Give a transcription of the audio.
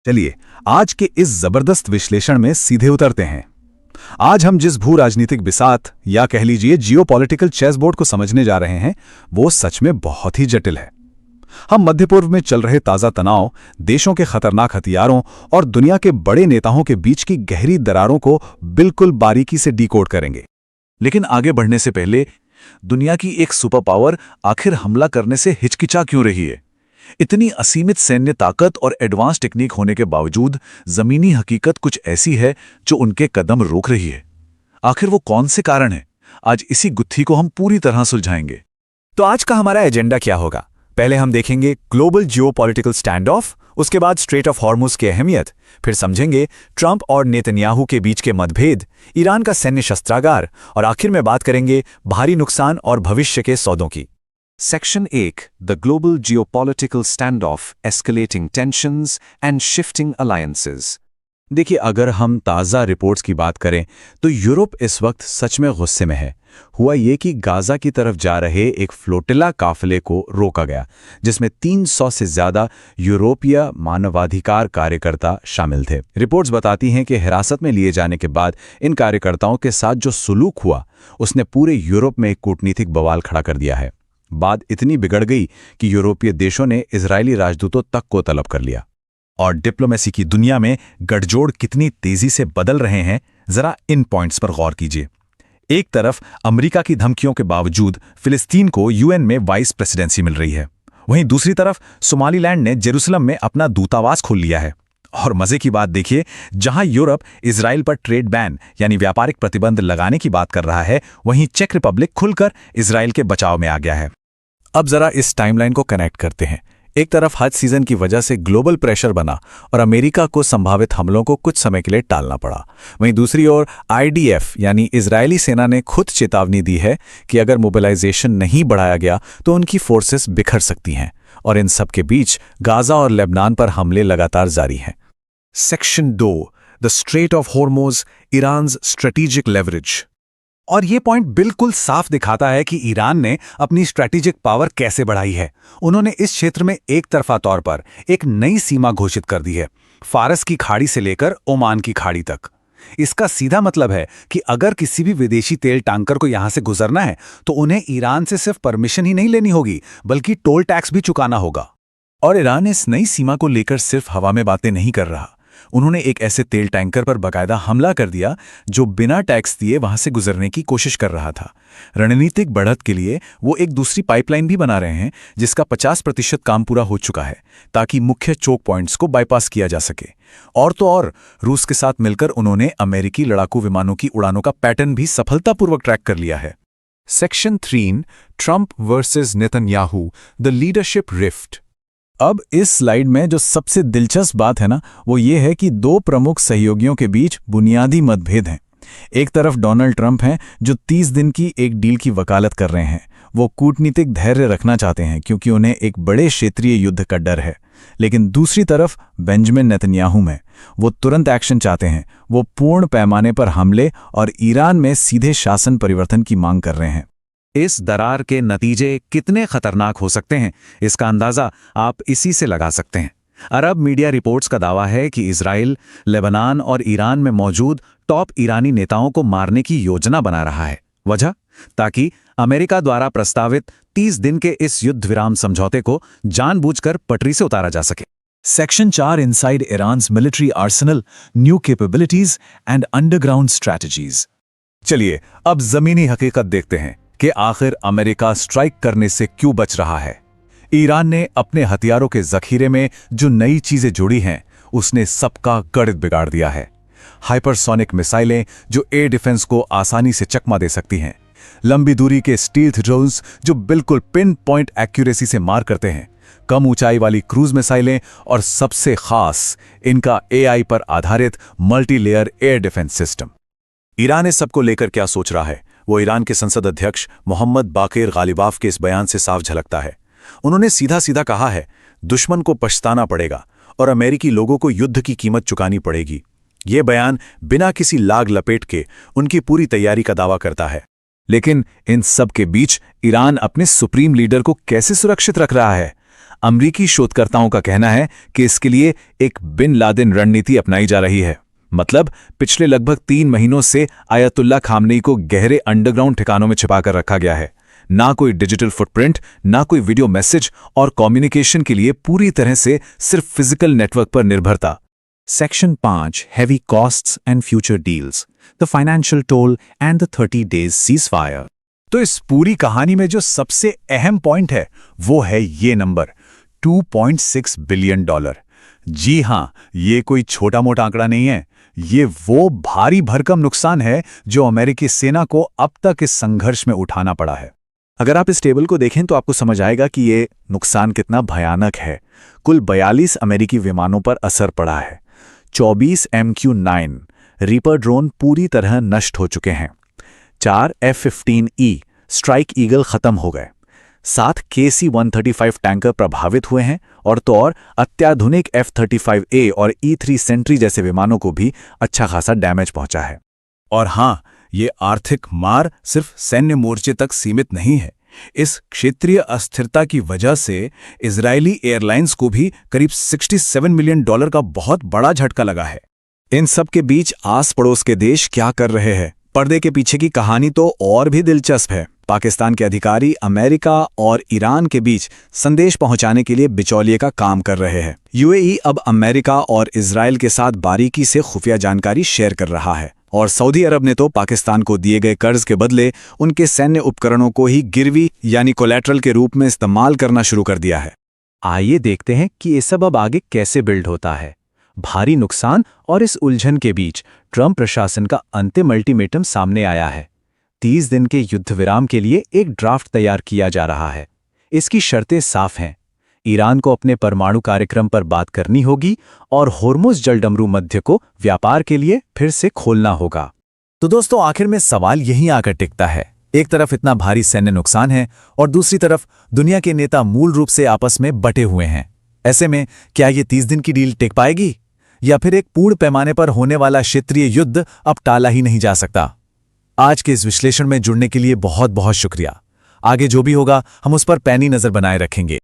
चलिए आज के इस जबरदस्त विश्लेषण में सीधे उतरते हैं। आज हम जिस भू राजनीतिक बिसात या कह लीजिए जियोपॉलिटिकल चेसबोर्ड को समझने जा रहे हैं वो सच में बहुत ही जटिल है। हम मध्य पूर्व में चल रहे ताजा तनाव, देशों के खतरनाक हथियारों और दुनिया के बड़े नेताओं के बीच की गहरी दरारों को बिल्कुल बारीकी से डिकोड करेंगे। लेकिन आगे बढ़ने से पहले दुनिया की एक सुपर पावर आखिर हमला करने से हिचकिचा क्यों रही है? इतनी असीमित सैन्य ताकत और एडवांस टेक्निक होने के बावजूद जमीनी हकीकत कुछ ऐसी है जो उनके कदम रोक रही है। आखिर वो कौन से कारण हैं? आज इसी गुत्थी को हम पूरी तरह सुलझाएंगे। तो आज का हमारा एजेंडा क्या होगा? पहले हम देखेंगे ग्लोबल जियोपॉलिटिकल स्टैंड ऑफ, उसके बाद स्ट्रेट ऑफ हॉर्मुज की अहमियत, फिर समझेंगे ट्रंप और नेतन्याहू के बीच के मतभेद, ईरान का सैन्य शस्त्रागार और आखिर में बात करेंगे भारी नुकसान और भविष्य के सौदों की। Section 1 The Global Geopolitical Standoff, Escalating Tensions and Shifting Alliances। देखिए, अगर हम ताज़ा रिपोर्ट्स की बात करें तो यूरोप इस वक्त सच में गुस्से में है। हुआ ये कि गाजा की तरफ जा रहे एक फ्लोटिला काफिले को रोका गया जिसमें 300 से ज़्यादा यूरोपीय मानवाधिकार कार्यकर्ता शामिल थे। रिपोर्ट्स बताती हैं कि हिरासत में लिए जाने के बाद इन कार्यकर्ताओं के साथ जो सुलूक हुआ उसने पूरे यूरोप में एक कूटनीतिक बवाल खड़ा कर दिया है। बात इतनी बिगड़ गई कि यूरोपीय देशों ने इजरायली राजदूतों तक को तलब कर लिया। और डिप्लोमेसी की दुनिया में गठजोड़ कितनी तेजी से बदल रहे हैं, जरा इन पॉइंट्स पर गौर कीजिए। एक तरफ अमेरिका की धमकियों के बावजूद फिलिस्तीन को यूएन में वाइस प्रेसिडेंसी मिल रही है, वहीं दूसरी तरफ सोमालीलैंड ने जेरूसलम में अपना दूतावास खोल लिया है। और मजे की बात देखिए, जहां यूरोप इजराइल पर ट्रेड बैन यानी व्यापारिक प्रतिबंध लगाने की बात कर रहा है, वहीं चेक रिपब्लिक खुलकर इजराइल के बचाव में आ गया है। अब जरा इस टाइमलाइन को कनेक्ट करते हैं। एक तरफ हज सीजन की वजह से ग्लोबल प्रेशर बना और अमेरिका को संभावित हमलों को कुछ समय के लिए टालना पड़ा। वहीं दूसरी ओर आईडीएफ यानी इजरायली सेना ने खुद चेतावनी दी है कि अगर मोबिलाइजेशन नहीं बढ़ाया गया तो उनकी फोर्सेस बिखर सकती हैं। और इन सब के बीच गाजा और लेबनान पर हमले लगातार जारी हैं। Section 2 the straight of Hormuz, Iran's strategic leverage. और ये पॉइंट बिल्कुल साफ दिखाता है कि ईरान ने अपनी स्ट्रैटेजिक पावर कैसे बढ़ाई है। उन्होंने इस क्षेत्र में एक तरफा तौर पर एक नई सीमा घोषित कर दी है, फारस की खाड़ी से लेकर ओमान की खाड़ी तक। इसका सीधा मतलब है कि अगर किसी भी विदेशी तेल टैंकर को यहां से गुजरना है तो उन्हें ईरान से सिर्फ परमिशन ही नहीं लेनी होगी बल्कि टोल टैक्स भी चुकाना होगा। और ईरान इस नई सीमा को लेकर सिर्फ हवा में बातें नहीं कर रहा, उन्होंने एक ऐसे तेल टैंकर पर बाकायदा हमला कर दिया जो बिना टैक्स दिए वहां से गुजरने की कोशिश कर रहा था। रणनीतिक बढ़त के लिए वो एक दूसरी पाइपलाइन भी बना रहे हैं जिसका 50% काम पूरा हो चुका है ताकि मुख्य चोक पॉइंट्स को बाईपास किया जा सके। और तो और रूस के साथ मिलकर उन्होंने अमेरिकी लड़ाकू विमानों की उड़ानों का पैटर्न भी सफलतापूर्वक ट्रैक कर लिया है। Section 3 Trump versus Netanyahu, The Leadership Rift। अब इस स्लाइड में जो सबसे दिलचस्प बात है ना, वो ये है कि दो प्रमुख सहयोगियों के बीच बुनियादी मतभेद हैं। एक तरफ डोनाल्ड ट्रंप हैं जो 30 दिन की एक डील की वकालत कर रहे हैं। वो कूटनीतिक धैर्य रखना चाहते हैं क्योंकि उन्हें एक बड़े क्षेत्रीय युद्ध का डर है। लेकिन दूसरी तरफ बेंजामिन नेतन्याहू में वो तुरंत एक्शन चाहते हैं। वो पूर्ण पैमाने पर हमले और ईरान में सीधे शासन परिवर्तन की मांग कर रहे हैं। इस दरार के नतीजे कितने खतरनाक हो सकते हैं, इसका अंदाजा आप इसी से लगा सकते हैं। अरब मीडिया रिपोर्ट्स का दावा है कि इजराइल, लेबनान और ईरान में मौजूद टॉप ईरानी नेताओं को मारने की योजना बना रहा है। वजह? ताकि अमेरिका द्वारा प्रस्तावित 30 दिन के इस युद्ध विराम समझौते को जानबूझकर पटरी से उतारा जा सके। Section 4 inside Iran's military Arsenal, new capabilities and underground strategies. चलिए अब जमीनी हकीकत देखते हैं कि आखिर अमेरिका स्ट्राइक करने से क्यों बच रहा है। ईरान ने अपने हथियारों के जखीरे में जो नई चीजें जोड़ी हैं उसने सबका गणित बिगाड़ दिया है। हाइपरसोनिक मिसाइलें जो एयर डिफेंस को आसानी से चकमा दे सकती हैं, लंबी दूरी के स्टील्थ ड्रोन्स जो बिल्कुल पिन पॉइंट एक्यूरेसी से मार करते हैं, कम ऊंचाई वाली क्रूज मिसाइलें और सबसे खास इनका एआई पर आधारित multi layer air defence system. Iran इस सबको लेकर क्या सोच रहा है वो ईरान के संसद अध्यक्ष मोहम्मद बाकिर गालिबाफ के इस बयान से साफ झलकता है। उन्होंने सीधा सीधा कहा है, दुश्मन को पछताना पड़ेगा और अमेरिकी लोगों को युद्ध की कीमत चुकानी पड़ेगी। ये बयान बिना किसी लाग लपेट के उनकी पूरी तैयारी का दावा करता है। लेकिन इन सब के बीच ईरान अपने सुप्रीम लीडर को कैसे सुरक्षित रख रहा है? अमरीकी शोधकर्ताओं का कहना है कि इसके लिए एक बिन लादेन रणनीति अपनाई जा रही है। मतलब पिछले लगभग 3 महीनों से आयतुल्ला खामनेई को गहरे अंडरग्राउंड ठिकानों में छिपाकर रखा गया है। ना कोई डिजिटल फुटप्रिंट, ना कोई वीडियो मैसेज और कम्युनिकेशन के लिए पूरी तरह से सिर्फ फिजिकल नेटवर्क पर निर्भरता। Section 5 Heavy Costs and Future Deals, the Financial Toll and the 30 Days Ceasefire। तो इस पूरी कहानी में जो सबसे अहम पॉइंट है वो है ये नंबर, $2.6 बिलियन। जी हां, ये कोई छोटा मोटा आंकड़ा नहीं है। ये वो भारी भरकम नुकसान है जो अमेरिकी सेना को अब तक इस संघर्ष में उठाना पड़ा है। अगर आप इस टेबल को देखें तो आपको समझ आएगा कि ये नुकसान कितना भयानक है। कुल 42 अमेरिकी विमानों पर असर पड़ा है। 24 MQ-9 रीपर ड्रोन पूरी तरह नष्ट हो चुके हैं। 4 F-15E स्ट्राइक ईगल खत्म हो गए। 7 KC-135 टैंकर प्रभावित हुए हैं और तो और अत्याधुनिक F-35A और E-3 सेंट्री जैसे विमानों को भी अच्छा खासा डैमेज पहुंचा है। और हां, ये आर्थिक मार सिर्फ सैन्य मोर्चे तक सीमित नहीं है। इस क्षेत्रीय अस्थिरता की वजह से इजरायली एयरलाइंस को भी करीब $67 मिलियन का बहुत बड़ा झटका लगा है। इन सब के बीच आस पड़ोस के देश क्या कर रहे हैं? पर्दे के पीछे की कहानी तो और भी दिलचस्प है। पाकिस्तान के अधिकारी अमेरिका और ईरान के बीच संदेश पहुंचाने के लिए बिचौलिए का काम कर रहे हैं। यूएई अब अमेरिका और इजरायल के साथ बारीकी से खुफिया जानकारी शेयर कर रहा है और सऊदी अरब ने तो पाकिस्तान को दिए गए कर्ज के बदले उनके सैन्य उपकरणों को ही गिरवी यानी कोलैटरल के रूप में इस्तेमाल करना शुरू कर दिया है। आइए देखते हैं कि ये सब अब आगे कैसे बिल्ड होता है। भारी नुकसान और इस उलझन के बीच ट्रंप प्रशासन का अंतिम अल्टीमेटम सामने आया है। 30 दिन के युद्ध विराम के लिए एक ड्राफ्ट तैयार किया जा रहा है। इसकी शर्तें साफ हैं। ईरान को अपने परमाणु कार्यक्रम पर बात करनी होगी और होर्मुज जलडमरू मध्य को व्यापार के लिए फिर से खोलना होगा। तो दोस्तों, आखिर में सवाल यहीं आकर टिकता है। एक तरफ इतना भारी सैन्य नुकसान है और दूसरी तरफ दुनिया के नेता मूल रूप से आपस में बटे हुए हैं। ऐसे में क्या ये 30 दिन की डील टिक पाएगी या फिर एक पूर्ण पैमाने पर होने वाला क्षेत्रीय युद्ध अब टाला ही नहीं जा सकता? आज के इस विश्लेषण में जुड़ने के लिए बहुत बहुत शुक्रिया। आगे जो भी होगा हम उस पर पैनी नजर बनाए रखेंगे।